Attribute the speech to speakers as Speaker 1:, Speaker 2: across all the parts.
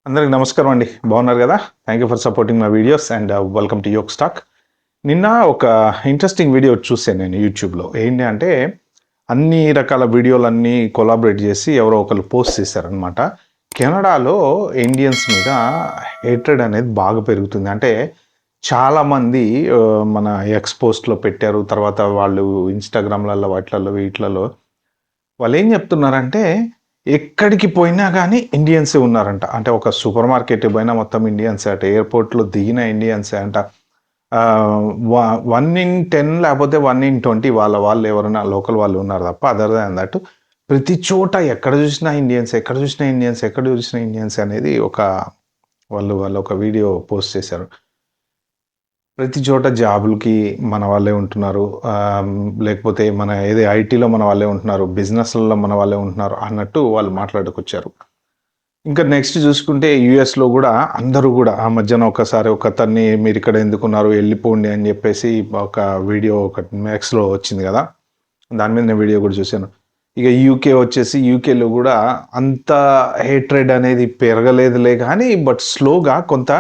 Speaker 1: అందరికి నమస్కారం అండి. బాగున్నారు కదా? Thank you for supporting my videos and welcome to యోగ్ స్టాక్. నిన్న ఒక ఇంట్రెస్టింగ్ వీడియో చూసాను నేను యూట్యూబ్లో. ఏంటి అంటే అన్ని రకాల వీడియోలన్నీ కొలాబరేట్ చేసి ఎవరో ఒకరు పోస్ట్ చేశారనమాట. కెనడాలో ఇండియన్స్ మీద హేట్రెడ్ అనేది బాగా పెరుగుతుంది. అంటే చాలామంది మన ఎక్స్ పోస్ట్లో పెట్టారు. తర్వాత వాళ్ళు ఇన్స్టాగ్రామ్లలో వీటిలలో వాళ్ళు ఏం చెప్తున్నారంటే ఎక్కడికి పోయినా కానీ ఇండియన్సే ఉన్నారంట. అంటే ఒక సూపర్ మార్కెట్ పోయినా మొత్తం ఇండియన్సే అంట. ఎయిర్పోర్ట్లో దిగిన ఇండియన్సే అంట. 1 in 10 లేకపోతే 1 in 20 వాళ్ళు ఎవరైనా లోకల్ వాళ్ళు ఉన్నారు తప్ప అదర్ దాన్ దట్ ప్రతి చోట ఎక్కడ చూసినా ఇండియన్స్ అనేది వాళ్ళు ఒక వీడియో పోస్ట్ చేశారు. ప్రతి చోట జాబులకి మన వాళ్ళే ఉంటున్నారు, లేకపోతే మన ఐటీలో మన వాళ్ళే ఉంటున్నారు, బిజినెస్లలో మన వాళ్ళే ఉంటున్నారు అన్నట్టు వాళ్ళు మాట్లాడుకొచ్చారు. ఇంకా నెక్స్ట్ చూసుకుంటే యూఎస్లో కూడా అందరూ కూడా ఆ మధ్యన ఒకతన్ని మీరు ఇక్కడ ఎందుకున్నారు వెళ్ళిపోండి అని చెప్పేసి ఒక వీడియో మ్యాక్స్లో వచ్చింది కదా, దాని మీద నేను వీడియో కూడా చూశాను. ఇక యూకేలో కూడా అంత హేట్రెడ్ అనేది పెరగలేదులే కానీ బట్ స్లోగా కొంత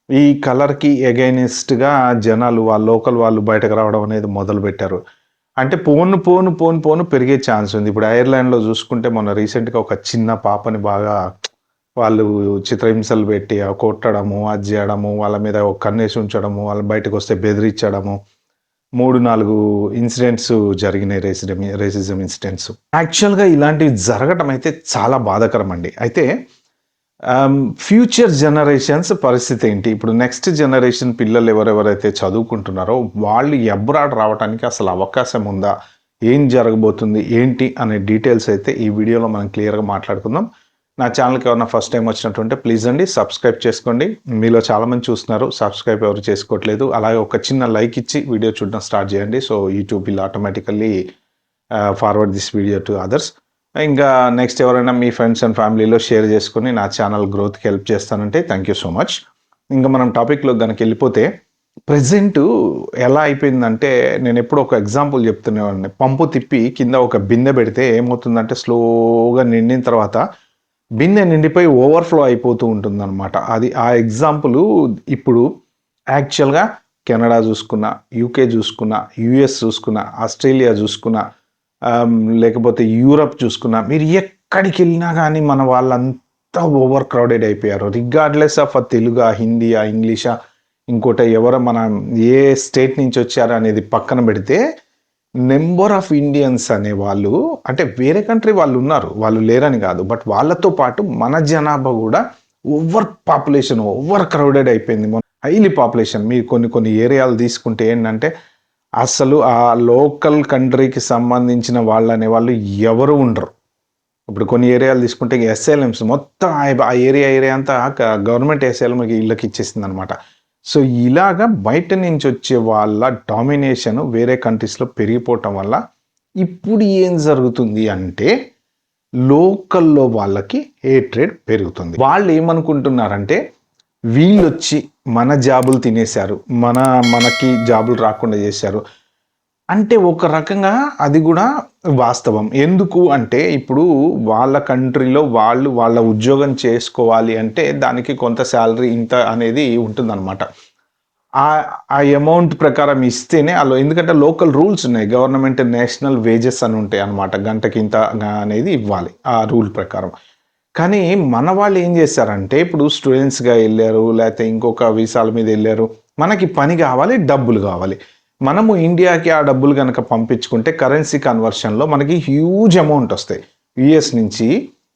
Speaker 1: ఈ కలర్కి ఎగైనిస్ట్గా జనాలు లోకల్ వాళ్ళు బయటకు రావడం అనేది మొదలుపెట్టారు. అంటే పోను పెరిగే ఛాన్స్ ఉంది. ఇప్పుడు ఐర్లాండ్లో చూసుకుంటే మొన్న రీసెంట్గా ఒక చిన్న పాపని బాగా వాళ్ళు చిత్రహింసలు పెట్టి కొట్టడము, అది చేయడము, వాళ్ళ మీద ఒక కన్నేసి ఉంచడము, వాళ్ళు బయటకు వస్తే బెదిరించడము, 3-4 ఇన్సిడెంట్స్ జరిగినాయి, రేసిజం ఇన్సిడెంట్స్. యాక్చువల్గా ఇలాంటివి జరగటం అయితే చాలా బాధాకరం అండి. అయితే ఫ్యూచర్ జనరేషన్స్ పరిస్థితి ఏంటి? ఇప్పుడు నెక్స్ట్ జనరేషన్ పిల్లలు ఎవరెవరైతే చదువుకుంటున్నారో వాళ్ళు అబ్రాడ్ రావడానికి అసలు అవకాశం ఉందా, ఏం జరగబోతుంది ఏంటి అనే డీటెయిల్స్ అయితే ఈ వీడియోలో మనం క్లియర్గా మాట్లాడుకుందాం. నా ఛానల్కి ఎవరైనా ఫస్ట్ టైం వచ్చినట్టుంటే ప్లీజ్ అండి సబ్స్క్రైబ్ చేసుకోండి. మీలో చాలామంది చూస్తున్నారు, సబ్స్క్రైబ్ ఎవరు చేసుకోవట్లేదు. అలాగే ఒక చిన్న లైక్ ఇచ్చి వీడియో చూడడం స్టార్ట్ చేయండి. So YouTube will automatically forward this video to others. ఇంకా నెక్స్ట్ ఎవరైనా మీ ఫ్రెండ్స్ అండ్ ఫ్యామిలీలో షేర్ చేసుకుని నా ఛానల్ గ్రోత్కి హెల్ప్ చేస్తానంటే థ్యాంక్ యూ సో మచ్. ఇంకా మనం టాపిక్లో కనుక వెళ్ళిపోతే ప్రజెంట్ ఎలా అయిపోయిందంటే నేను ఎప్పుడు ఒక ఎగ్జాంపుల్ చెప్తున్నాను. పంపు తిప్పి కింద ఒక బిందె పెడితే ఏమవుతుందంటే స్లోగా నిండిన తర్వాత బిందె నిండిపోయి ఓవర్ఫ్లో అయిపోతూ ఉంటుందన్నమాట. అది ఆ ఎగ్జాంపుల్ ఇప్పుడు యాక్చువల్గా కెనడా చూసుకున్నా, యూకే చూసుకున్నా, యుఎస్ చూసుకున్నా, ఆస్ట్రేలియా చూసుకున్నా, లేకపోతే యూరప్ చూసుకున్నా, మీరు ఎక్కడికి వెళ్ళినా కానీ మన వాళ్ళంతా ఓవర్ క్రౌడెడ్ అయిపోయారు. రిగార్డ్లెస్ ఆఫ్ తెలుగా, హిందీయా, ఇంగ్లీషా, ఇంకోటి ఎవరో మన ఏ స్టేట్ నుంచి వచ్చారో అనేది పక్కన పెడితే నెంబర్ ఆఫ్ ఇండియన్స్ అనే వాళ్ళు, అంటే వేరే కంట్రీ వాళ్ళు ఉన్నారు, వాళ్ళు లేరని కాదు, బట్ వాళ్ళతో పాటు మన జనాభా కూడా ఓవర్ క్రౌడెడ్ అయిపోయింది. Highly population. మీరు కొన్ని ఏరియాలు తీసుకుంటే ఏంటంటే అసలు ఆ లోకల్ కంట్రీకి సంబంధించిన వాళ్ళు అనేవాళ్ళు ఎవరు ఉండరు. ఇప్పుడు కొన్ని ఏరియాలు తీసుకుంటే ఎస్ఎల్ఎంస్ మొత్తం ఆ ఏరియా అంతా గవర్నమెంట్ ఎస్ఎల్ఎంకి ఇళ్ళకి ఇచ్చేసింది అనమాట. సో ఇలాగా బయట నుంచి వచ్చే వాళ్ళ డామినేషన్ వేరే కంట్రీస్లో పెరిగిపోవటం వల్ల ఇప్పుడు ఏం జరుగుతుంది అంటే లోకల్లో వాళ్ళకి హేట్రెడ్ పెరుగుతుంది. వాళ్ళు ఏమనుకుంటున్నారంటే వీళ్ళు వచ్చి మన జాబులు తినేశారు, మనకి జాబులు రాకుండా చేశారు అంటే ఒక రకంగా అది కూడా వాస్తవం. ఎందుకు అంటే ఇప్పుడు వాళ్ళ కంట్రీలో వాళ్ళ ఉద్యోగం చేసుకోవాలి అంటే దానికి కొంత శాలరీ ఇంత అనేది ఉంటుందన్నమాట. ఆ అమౌంట్ ప్రకారం ఇస్తేనే ఎందుకంటే లోకల్ రూల్స్ ఉన్నాయి, గవర్నమెంట్ నేషనల్ వేజెస్ అని ఉంటాయి అన్నమాట. గంటకి ఇంత అనేది ఇవ్వాలి ఆ రూల్ ప్రకారం. కానీ మన వాళ్ళు ఏం చేశారంటే ఇప్పుడు స్టూడెంట్స్గా వెళ్ళారు, లేకపోతే ఇంకొక వీసాల మీద వెళ్ళారు, మనకి పని కావాలి, డబ్బులు కావాలి. మనము ఇండియాకి ఆ డబ్బులు కనుక పంపించుకుంటే కరెన్సీ కన్వర్షన్లో మనకి హ్యూజ్ అమౌంట్ వస్తాయి. యుఎస్ నుంచి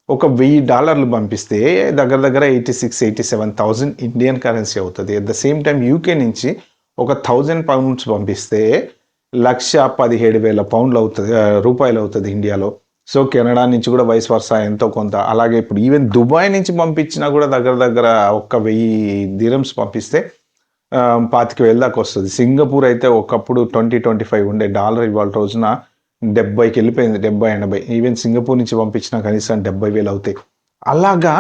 Speaker 1: ఒక $1000 పంపిస్తే దగ్గర 86,000-87,000 ఇండియన్ కరెన్సీ అవుతుంది. At the same time UK నుంచి ఒక 1000 పౌండ్స్ పంపిస్తే 1,17,000 రూపాయలు అవుతుంది ఇండియాలో. సో కెనడా నుంచి కూడా వైస్ వర్సా ఎంతో కొంత. అలాగే ఇప్పుడు ఈవెన్ దుబాయ్ నుంచి పంపించినా కూడా దగ్గర 1,000 దిరమ్స్ పంపిస్తే 25,000 దాకా వస్తుంది. సింగపూర్ అయితే ఒకప్పుడు 20-25 ఉండే డాలర్, ఇవాళ రోజున 70కి వెళ్ళిపోయింది, 70-80. ఈవెన్ సింగపూర్ నుంచి పంపించినా కనీసం 70,000 అవుతాయి. అలాగా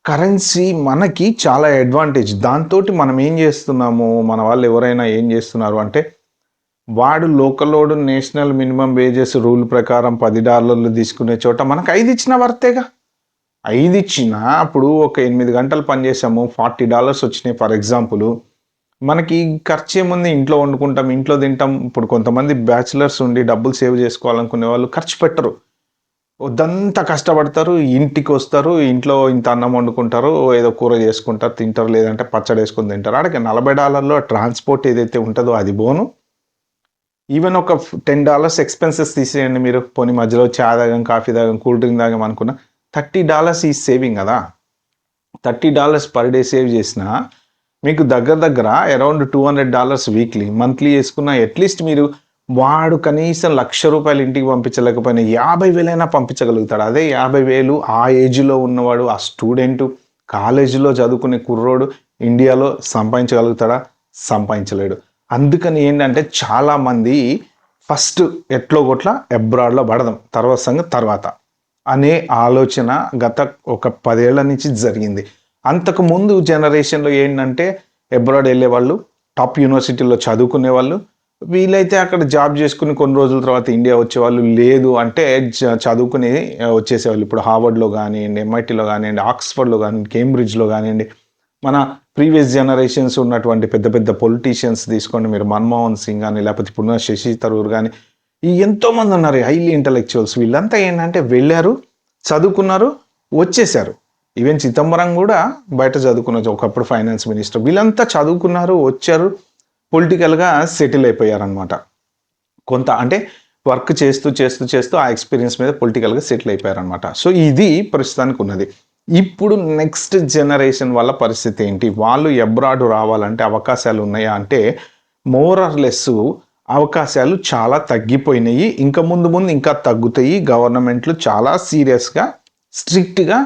Speaker 1: కరెన్సీ మనకి చాలా అడ్వాంటేజ్. దాంతో మనం ఏం చేస్తున్నాము, మన వాళ్ళు ఎవరైనా ఏం చేస్తున్నారు అంటే వాడు లోకలోడు నేషనల్ మినిమం వేజెస్ రూల్ ప్రకారం $10 తీసుకునే చోట మనకు 5 ఇచ్చిన వర్తేగా. 5 ఇచ్చినా అప్పుడు ఒక 8 గంటలు పనిచేసాము, $40 వచ్చినాయి ఫర్ ఎగ్జాంపుల్. మనకి ఖర్చేముంది, ఇంట్లో వండుకుంటాం, ఇంట్లో తింటాం. ఇప్పుడు కొంతమంది బ్యాచిలర్స్ ఉండి డబ్బులు సేవ్ చేసుకోవాలనుకునే వాళ్ళు ఖర్చు పెట్టరు. వద్దంతా కష్టపడతారు, ఇంటికొస్తారు, ఇంట్లో ఇంత అన్నం వండుకుంటారు, ఏదో కూర చేసుకుంటారు, తింటారు, లేదంటే పచ్చడేసుకొని తింటారు. ఆడకి $40 ట్రాన్స్‌పోర్ట్ ఏదైతే ఉంటదో అది పోను. ఈవెన్ ఒక $10 ఎక్స్‌పెన్సెస్ తీసేయండి మీరు. పోనీ మధ్యలో చాయ్ తాగాం, కాఫీ తాగాం, కూల్ డ్రింక్ తాగాం అనుకున్న $30 ఈజ్ సేవింగ్ గదా! $30 పర్ డే సేవ్ చేసినా మీకు దగ్గర దగ్గర అరౌండ్ $200 వీక్లీ. మంత్లీ చేసుకున్న అట్‌లీస్ట్ మీరు వాడు కనీసం ₹1,00,000 ఇంటికి పంపించలేకపోయినా 50,000 పంపించగలుగుతాడు. అదే 50,000 ఆ ఏజ్‌లో ఉన్నవాడు, ఆ స్టూడెంటు, కాలేజీలో చదువుకునే కుర్రోడు ఇండియాలో సంపాదించగలుగుతాడా? సంపాదించలేడు. అందుకని ఏంటంటే చాలామంది ఫస్ట్ ఎట్లో గొట్ల అబ్రాడ్‌లో పడదాం, తర్వాత సంగతి తర్వాత అనే ఆలోచన గత ఒక 10 ఏళ్ల నుంచి జరిగింది. అంతకుముందు జనరేషన్‌లో ఏంటంటే అబ్రాడ్ వెళ్ళేవాళ్ళు, టాప్ యూనివర్సిటీలో చదువుకునేవాళ్ళు. వీలైతే అక్కడ జాబ్ చేసుకుని కొన్ని రోజుల తర్వాత ఇండియా వచ్చేవాళ్ళు. లేదు అంటే చదువుకుని వచ్చేసేవాళ్ళు. ఇప్పుడు హార్వర్డ్‌లో గానియండి, ఎంఐటీలో గానియండి, ఆక్స్‌ఫర్డ్‌లో గానియండి, కేంబ్రిడ్జ్‌లో గానియండి, మన ప్రీవియస్ జనరేషన్స్ ఉన్నటువంటి పెద్ద పెద్ద పొలిటీషియన్స్ తీసుకోండి మీరు, మన్మోహన్ సింగ్ గాని, లేకపోతే ఇప్పుడున్న శశి థరూర్ గాని, ఎంతోమంది ఉన్నారు హైలీ ఇంటలెక్చువల్స్. వీళ్ళంతా ఏంటంటే వెళ్ళారు, చదువుకున్నారు, వచ్చేసారు. ఈవెన్ చిదంబరం కూడా బయట చదువుకున్న ఒకప్పుడు ఫైనాన్స్ మినిస్టర్. వీళ్ళంతా చదువుకున్నారు, వచ్చారు, పొలిటికల్‌గా సెటిల్ అయిపోయారనమాట. కొంత అంటే వర్క్ చేస్తూ, చేస్తూ, చేస్తూ ఆ ఎక్స్‌పీరియన్స్ మీద పొలిటికల్‌గా సెటిల్ అయిపోయారనమాట. సో, ఇది ప్రస్తుతానికి ఉన్నది. ఇప్పుడు నెక్స్ట్ జనరేషన్ వాళ్ళ పరిస్థితి ఏంటి? వాళ్ళు అబ్రాడ్ రావాలంటే అవకాశాలు ఉన్నాయా అంటే, మోర్ ఆర్ లెస్ అవకాశాలు చాలా తగ్గిపోయినాయి. ఇంకా ముందు ముందు ఇంకా తగ్గుతాయి. గవర్నమెంట్లు చాలా సీరియస్‌గా, స్ట్రిక్ట్‌గా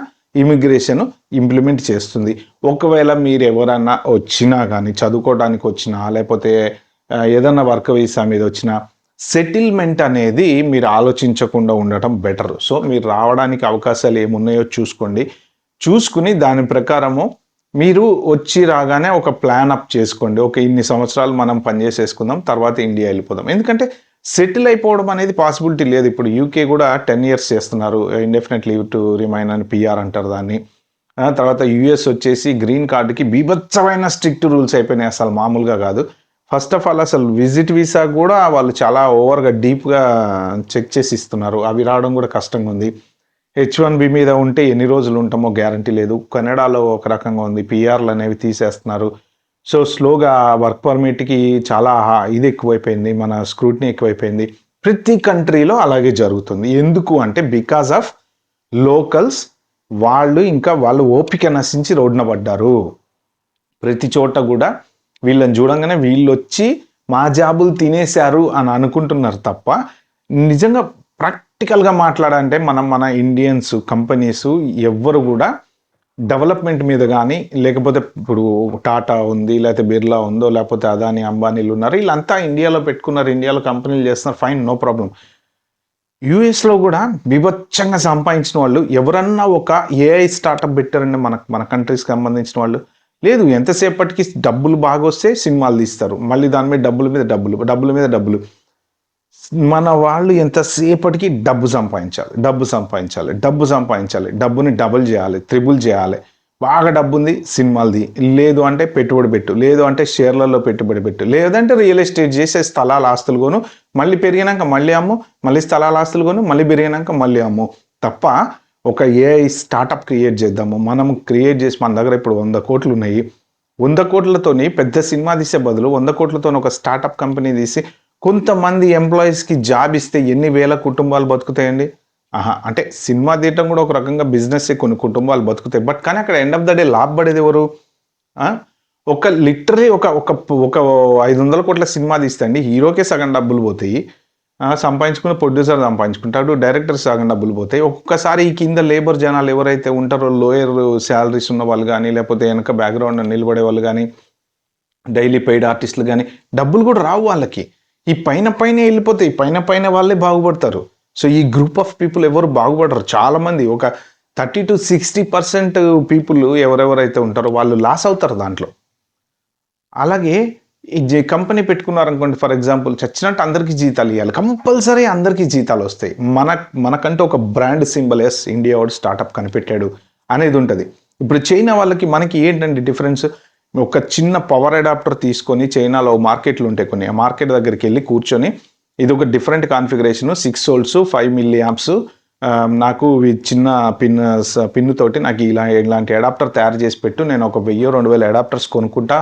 Speaker 1: ఇమిగ్రేషన్ ఇంప్లిమెంట్ చేస్తుంది. ఒకవేళ మీరు ఎవరన్నా వచ్చినా గానీ, చదువుకోవడానికి వచ్చినా, లేకపోతే ఏదన్నా వర్క్ వీసా మీద వచ్చినా, సెటిల్మెంట్ అనేది మీరు ఆలోచించకుండా ఉండటం బెటర్. సో, మీరు రావడానికి అవకాశాలు ఏమున్నాయో చూసుకోండి. చూసుకుని దాని ప్రకారము మీరు వచ్చి రాగానే ఒక ప్లాన్ అప్ చేసుకోండి. ఓకే, ఇన్ని సంవత్సరాలు మనం పని చేసేసుకుందాం, తర్వాత ఇండియా వెళ్ళిపోదాం. ఎందుకంటే సెటిల్ అయిపోవడం అనేది పాసిబిలిటీ లేదు. ఇప్పుడు యూకే కూడా 10 ఇయర్స్ చేస్తున్నారు. ఇండెఫినెట్ లీవ్ టు రిమైన్ అని పీఆర్ అంటారు దాన్ని. తర్వాత యూఎస్ వచ్చేసి గ్రీన్ కార్డ్‌కి బీభత్సమైన స్ట్రిక్ట్ రూల్స్ అయిపోయినాయి, అసలు మామూలుగా కాదు. ఫస్ట్ ఆఫ్ ఆల్ అసలు విజిట్ వీసా కూడా వాళ్ళు చాలా ఓవర్‌గా డీప్‌గా చెక్ చేసి ఇస్తున్నారు. అవి రావడం కూడా కష్టంగా ఉంది. H1B మీద ఉంటే ఎన్ని రోజులు ఉంటామో గ్యారంటీ లేదు. కెనడాలో ఒక రకంగా ఉంది. పీఆర్‌లు అనేవి తీసేస్తున్నారు. సో, స్లోగా వర్క్ పర్మిట్‌కి చాలా ఇది ఎక్కువైపోయింది. మన స్క్రూటినీ ఎక్కువైపోయింది. ప్రతి కంట్రీలో అలాగే జరుగుతుంది. ఎందుకు అంటే బికాస్ ఆఫ్ లోకల్స్ వాళ్ళు ఓపిక నశించి రోడ్డున పడ్డారు. ప్రతి చోట కూడా వీళ్ళని చూడంగానే వీళ్ళొచ్చి మా జాబులు తినేశారు అని అనుకుంటున్నారు తప్ప, నిజంగా ప్రాక్టికల్‌గా మాట్లాడాలంటే మన ఇండియన్స్ కంపెనీస్ ఎవ్వరు కూడా డెవలప్‌మెంట్ మీద గానీ, లేకపోతే ఇప్పుడు టాటా ఉంది, లేకపోతే బిర్లా ఉందో, లేకపోతే అదానీ, అంబానీలు ఉన్నారు. వీళ్ళంతా ఇండియాలో పెట్టుకున్నారు, ఇండియాలో కంపెనీలు చేస్తున్నారు. Fine, no problem. యూఎస్‌లో కూడా బీభత్సంగా సంపాదించిన వాళ్ళు ఎవరన్నా ఒక ఏఐ స్టార్టప్ పెట్టారండి మన కంట్రీస్‌కి సంబంధించిన వాళ్ళు. లేదు, ఎంతసేపటికి డబ్బులు బాగొస్తే సినిమాలు తీస్తారు. మళ్ళీ దాని మీద డబ్బుల మీద డబ్బులు, డబ్బుల మీద డబ్బులు. మన వాళ్ళు ఎంతసేపటికి డబ్బు సంపాదించాలి, డబ్బు సంపాదించాలి, డబ్బు సంపాదించాలి, డబ్బుని డబుల్ చేయాలి, త్రిబుల్ చేయాలి. బాగా డబ్బుంది సినిమాలది, లేదు అంటే పెట్టుబడి పెట్టు, లేదు అంటే షేర్లలో పెట్టుబడి పెట్టు, లేదంటే రియల్ ఎస్టేట్ చేసే స్థలాల ఆస్తులు కొను, మళ్ళీ పెరిగినాక మళ్ళీ అమ్ము, మళ్ళీ స్థలాల ఆస్తులు కొను, మళ్ళీ పెరిగినాక మళ్ళీ అమ్ము. తప్ప ఒక ఏఐ స్టార్టప్ క్రియేట్ చేద్దాము. మనం క్రియేట్ చేసి, మన దగ్గర ఇప్పుడు 100 కోట్లు ఉన్నాయి. 100 కోట్లతోని పెద్ద సినిమా తీసే బదులు 100 కోట్లతోని ఒక స్టార్టప్ కంపెనీ తీసి కొంతమంది ఎంప్లాయీస్‌కి జాబ్ ఇస్తే ఎన్ని వేల కుటుంబాలు బతుకుతాయండి? అంటే సినిమా తీయటం కూడా ఒక రకంగా బిజినెస్సే, కొన్ని కుటుంబాలు బతుకుతాయి. బట్ కానీ అక్కడ ఎండ్ ఆఫ్ ద డే లాభపడేది ఎవరు? ఒక లిటరలీ ఒక ఒక ఒక 500 కోట్ల సినిమా తీస్తే అండి, హీరోకే సగం డబ్బులు పోతాయి. సంపాదించుకున్న ప్రొడ్యూసర్ సంపాదించుకుంటాడు, డైరెక్టర్ సగం డబ్బులు పోతాయి. ఒక్కొక్కసారి ఈ కింద లేబర్ జనాలు ఎవరైతే ఉంటారో, లోయర్ సాలరీస్ ఉన్న వాళ్ళు గానీ, లేకపోతే వెనక బ్యాక్‌గ్రౌండ్‌లో నిలబడే వాళ్ళు గానీ, డైలీ పెయిడ్ ఆర్టిస్టులు గానీ, డబ్బులు కూడా రావు వాళ్ళకి. ఈ పైనే వెళ్ళిపోతాయి. పైన వాళ్ళే బాగుపడతారు. సో, ఈ గ్రూప్ ఆఫ్ పీపుల్ ఎవరు బాగుపడరు. చాలామంది ఒక 30-60% పీపుల్ ఎవరెవరైతే ఉంటారో వాళ్ళు లాస్ అవుతారు దాంట్లో. అలాగే ఈ కంపెనీ పెట్టుకున్నారనుకోండి, ఫర్ ఎగ్జాంపుల్ చచ్చినట్టు అందరికీ జీతాలు ఇవ్వాలి. కంపల్సరీ అందరికీ జీతాలు వస్తాయి. మనకంటూ ఒక బ్రాండ్ సింబల్, ఇండియా వాడు స్టార్టప్ కనిపెట్టాడు. అనేది ఉంటుంది. ఇప్పుడు చైనా వాళ్ళకి మనకి ఏంటంటే డిఫరెన్స్, ఒక చిన్న పవర్ అడాప్టర్ తీసుకొని చైనాలో మార్కెట్లు ఉంటాయి కొన్ని, ఆ మార్కెట్ దగ్గరికి వెళ్ళి కూర్చొని ఇది ఒక different configuration 6 volts 5 milli amps, నాకు చిన్న పిన్ తోటి నాకు ఇలాంటి అడాప్టర్ తయారు చేసి పెట్టు, నేను ఒక 1000-2000 అడాప్టర్స్ కొనుక్కుంటా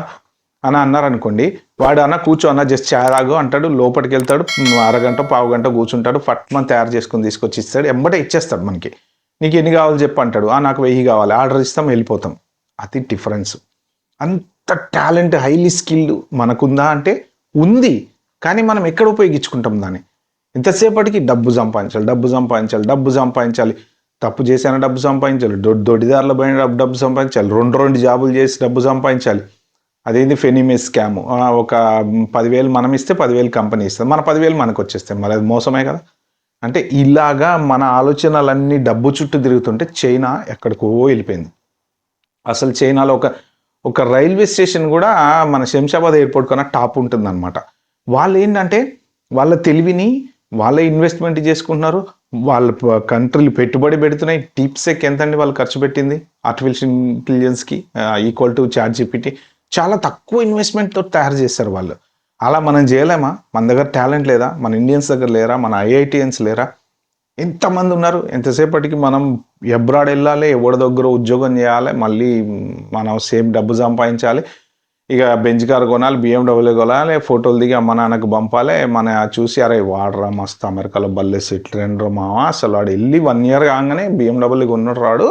Speaker 1: అని అన్నారనుకోండి, వాడు అన్న కూర్చో అన్న జస్ట్ ఛాయ్ తాగు అంటాడు, లోపలికి వెళ్తాడు, అరగంట పావు గంట కూర్చుంటాడు, ఫట్మని తయారు చేసుకుని తీసుకొచ్చి ఇస్తాడు, ఎంబటే ఇచ్చేస్తాడు మనకి. నీకు ఎన్ని కావాలో చెప్పు అంటాడు, నాకు 1000 కావాలి, ఆర్డర్ ఇస్తాం వెళ్ళిపోతాం. అది డిఫరెన్స్. అంత టాలెంట్ హైలీ స్కిల్డ్ మనకుందా అంటే ఉంది, కానీ మనం ఎక్కడ ఉపయోగించుకుంటాం దాన్ని? ఎంతసేపటికి డబ్బు సంపాదించాలి, తప్పు చేసిన డబ్బు సంపాదించాలి, దొడ్డిదారుల పోయిన డబ్బు సంపాదించాలి, 2 జాబులు చేసి డబ్బు సంపాదించాలి. అదేంది ఫెనిమే స్కామ్, ఒక 10,000 మనం ఇస్తే 10,000 కంపెనీ ఇస్తుంది, మన 10,000 మనకు వచ్చేస్తాయి, మరి అది మోసమే కదా. అంటే ఇలాగా మన ఆలోచనలన్నీ డబ్బు చుట్టూ తిరుగుతుంటే చైనా ఎక్కడికో వెళ్ళిపోయింది. అసలు చైనాలో ఒక రైల్వే స్టేషన్ కూడా మన శంషాబాద్ ఎయిర్పోర్ట్ కన్నా టాప్ ఉంటుంది అనమాట. వాళ్ళు ఏంటంటే వాళ్ళ తెలివిని వాళ్ళే ఇన్వెస్ట్మెంట్ చేసుకుంటున్నారు, వాళ్ళ కంట్రీలు పెట్టుబడి పెడుతున్నాయి. డీప్సెక్ ఎంతండి వాళ్ళు ఖర్చు పెట్టింది ఆర్టిఫిషియల్ ఇంటెలిజెన్స్కి, ఈక్వల్ టు ChatGPT. చాలా తక్కువ ఇన్వెస్ట్మెంట్తో తయారు చేస్తారు వాళ్ళు. అలా మనం చేయలేమా? మన దగ్గర టాలెంట్ లేదా? మన ఇండియన్స్ దగ్గర లేరా? మన IITians లేరా? ఎంతమంది ఉన్నారు? ఎంతసేపటికి మనం అబ్రాడ్ వెళ్ళాలి, ఎవరి దగ్గర ఉద్యోగం చేయాలి, మళ్ళీ మనం సేమ్ డబ్బు సంపాదించాలి, ఇక బెంచ్ కార్ కొనాలి, BMW కొనాలి, ఫోటోలు దిగి అమ్మ నాన్నకు పంపాలి, మన చూసి అరే వాడరా మస్తు అమెరికాలో బల్లే సెటిల్ రెండ్రో మావా, అసలు వాడు వెళ్ళి 1 year కాగానే BMW కొన్నాడు రాడు.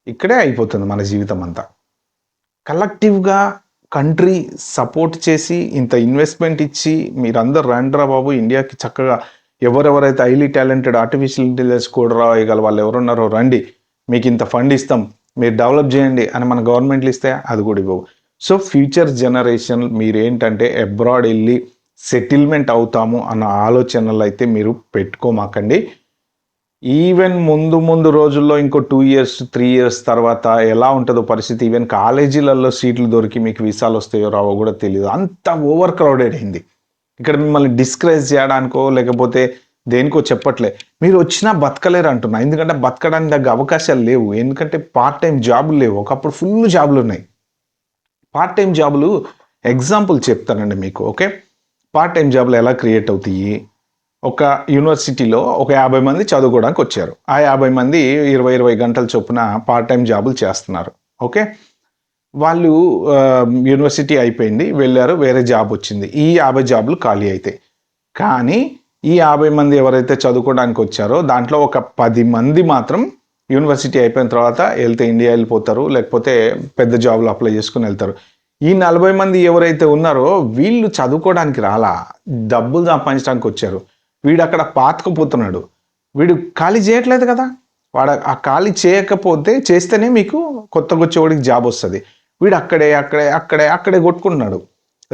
Speaker 1: ఇక్కడే అయిపోతుంది మన జీవితం అంతా. కలెక్టివ్గా కంట్రీ సపోర్ట్ చేసి ఇంత ఇన్వెస్ట్మెంట్ ఇచ్చి మీరందరూ రండ్రా బాబు ఇండియాకి, చక్కగా ఎవరెవరైతే హైలీ టాలెంటెడ్ ఆర్టిఫిషియల్ ఇంటెలిజెన్స్ కూడా రాయగల వాళ్ళు ఎవరున్నారో రండి, మీకు ఇంత ఫండ్ ఇస్తాం, మీరు డెవలప్ చేయండి అని మన గవర్నమెంట్లు ఇస్తే అది కూడా ఇవ్వవు. సో ఫ్యూచర్ జనరేషన్ మీరేంటంటే అబ్రాడ్ వెళ్ళి సెటిల్మెంట్ అవుతాము అన్న ఆలోచనలు అయితే మీరు పెట్టుకోమాకండి. ఈవెన్ ముందు రోజుల్లో ఇంకో 2 years 3 years తర్వాత ఎలా ఉంటుందో పరిస్థితి, ఈవెన్ కాలేజీలలో సీట్లు దొరికి మీకు వీసాలు వస్తాయో రావో కూడా తెలియదు, అంత ఓవర్ క్రౌడెడ్ అయింది. ఇక్కడ మిమ్మల్ని డిస్కరేజ్ చేయడానికో లేకపోతే దేనికో చెప్పట్లే, మీరు వచ్చినా బతకలేరు అంటున్నా. ఎందుకంటే బతకడానికి దగ్గర అవకాశాలు లేవు, ఎందుకంటే పార్ట్ టైం జాబులు లేవు. ఒకప్పుడు ఫుల్ జాబులు ఉన్నాయి. పార్ట్ టైం జాబులు ఎగ్జాంపుల్ చెప్తానండి మీకు. ఓకే, పార్ట్ టైం జాబులు ఎలా క్రియేట్ అవుతాయి? ఒక యూనివర్సిటీలో ఒక 50 మంది చదువుకోవడానికి వచ్చారు, ఆ 50 మంది 20 గంటల చొప్పున పార్ట్ టైం జాబులు చేస్తున్నారు. ఓకే, వాళ్ళు యూనివర్సిటీ అయిపోయింది, వెళ్ళారు, వేరే జాబ్ వచ్చింది, ఈ 50 జాబులు ఖాళీ అవుతాయి. కానీ ఈ 50 మంది ఎవరైతే చదువుకోవడానికి వచ్చారో దాంట్లో ఒక 10 మంది మాత్రం యూనివర్సిటీ అయిపోయిన తర్వాత వెళ్తే ఇండియా వెళ్ళిపోతారు, లేకపోతే పెద్ద జాబులు అప్లై చేసుకుని వెళ్తారు. ఈ 40 మంది ఎవరైతే ఉన్నారో వీళ్ళు చదువుకోవడానికి రాలా, డబ్బులు సంపాదించడానికి వచ్చారు. వీడు అక్కడ పాతుకుపోతున్నాడు, వీడు ఖాళీ చేయట్లేదు కదా. వాడు ఆ ఖాళీ చేయకపోతే, చేస్తేనే మీకు కొత్తగా వచ్చేవాడికి జాబ్ వస్తుంది. వీడు అక్కడే కొట్టుకుంటున్నాడు.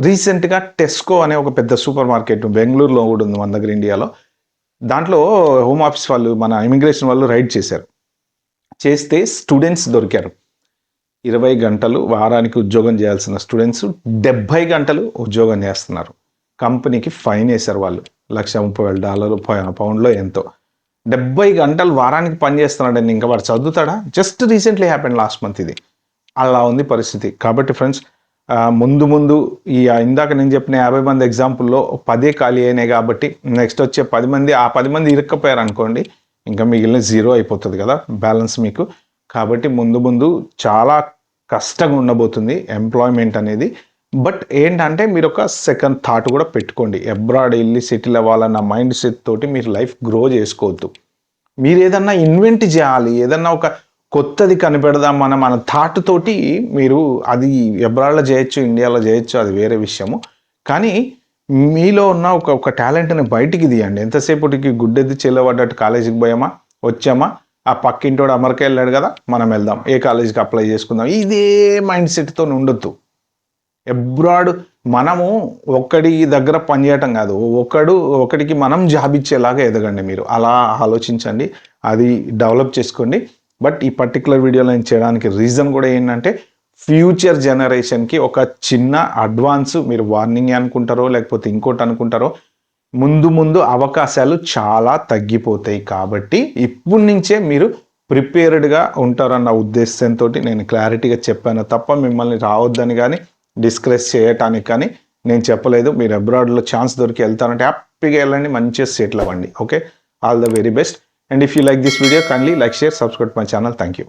Speaker 1: రీసెంట్గా టెస్కో అనే ఒక పెద్ద సూపర్ మార్కెట్ బెంగళూరులో కూడా ఉంది మన దగ్గర ఇండియాలో. దాంట్లో హోమ్ ఆఫీస్ వాళ్ళు, మన ఇమిగ్రేషన్ వాళ్ళు రైడ్ చేశారు. చేస్తే స్టూడెంట్స్ దొరికారు. 20 గంటలు వారానికి ఉద్యోగం చేయాల్సిన స్టూడెంట్స్ 70 గంటలు ఉద్యోగం చేస్తున్నారు. కంపెనీకి ఫైన్ వేశారు వాళ్ళు, $130,000 పౌండ్లో ఎంతో. 70 గంటలు వారానికి పని చేస్తున్నాడండి, ఇంకా వాడు చదువుతాడా? Just recently happen last month ఇది. అలా ఉంది పరిస్థితి. కాబట్టి ఫ్రెండ్స్, ముందు ఈ ఇందాక నేను చెప్పిన 50 మంది ఎగ్జాంపుల్లో 10 ఖాళీ అయినాయి. కాబట్టి నెక్స్ట్ వచ్చే 10 మంది, ఆ 10 మంది ఇరుక్కపోయారు అనుకోండి, ఇంకా మిగిలిన 0 అయిపోతుంది కదా బ్యాలెన్స్ మీకు. కాబట్టి ముందు చాలా కష్టంగా ఉండబోతుంది ఎంప్లాయ్మెంట్ అనేది. బట్ ఏంటంటే మీరు ఒక సెకండ్ థాట్ కూడా పెట్టుకోండి, అబ్రాడ్ వెళ్ళి సెటిల్ అవ్వాలన్న మైండ్ సెట్ తోటి మీరు లైఫ్ గ్రో చేసుకోవద్దు. మీరు ఏదన్నా ఇన్వెంట్ చేయాలి, ఏదన్నా ఒక కొత్తది కనిపెడదాం మన థాట్ తోటి మీరు అది అబ్రాడ్లో చేయొచ్చు, ఇండియాలో చేయొచ్చు, అది వేరే విషయము. కానీ మీలో ఉన్న ఒక టాలెంట్ని బయటికి తీయండి. ఎంతసేపటికి గుడ్డెద్ది చెల్లబడ్డట్టు కాలేజీకి పోయామా, వచ్చామా, ఆ పక్కింటోడు అమెరికా వెళ్ళాడు కదా మనం వెళ్దాం, ఏ కాలేజీకి అప్లై చేసుకుందాం, ఇదే మైండ్ సెట్తో ఉండొద్దు. అబ్రాడ్ మనము ఒకడి దగ్గర పనిచేయటం కాదు, ఒకడికి మనం జాబ్ ఇచ్చేలాగా ఎదగండి. మీరు అలా ఆలోచించండి, అది డెవలప్ చేసుకోండి. బట్ ఈ పర్టికులర్ వీడియోలో నేను చేయడానికి రీజన్ కూడా ఏంటంటే, ఫ్యూచర్ జనరేషన్కి ఒక చిన్న అడ్వాన్స్, మీరు వార్నింగ్ అనుకుంటారో లేకపోతే ఇంకోటి అనుకుంటారో, ముందు అవకాశాలు చాలా తగ్గిపోతాయి. కాబట్టి ఇప్పటి నుంచే మీరు ప్రిపేర్డ్గా ఉంటారన్న ఉద్దేశంతో నేను క్లారిటీగా చెప్పాను తప్ప మిమ్మల్ని రావద్దని కానీ డిస్కరేజ్ చేయటానికి కానీ నేను చెప్పలేదు. మీరు అబ్రాడ్లో ఛాన్స్ దొరికి వెళ్తారంటే హ్యాపీగా వెళ్ళండి, మంచిగా సెటిల్ అవ్వండి. Okay, all the very best. And if you like this video, kindly like, share, subscribe my channel. Thank you.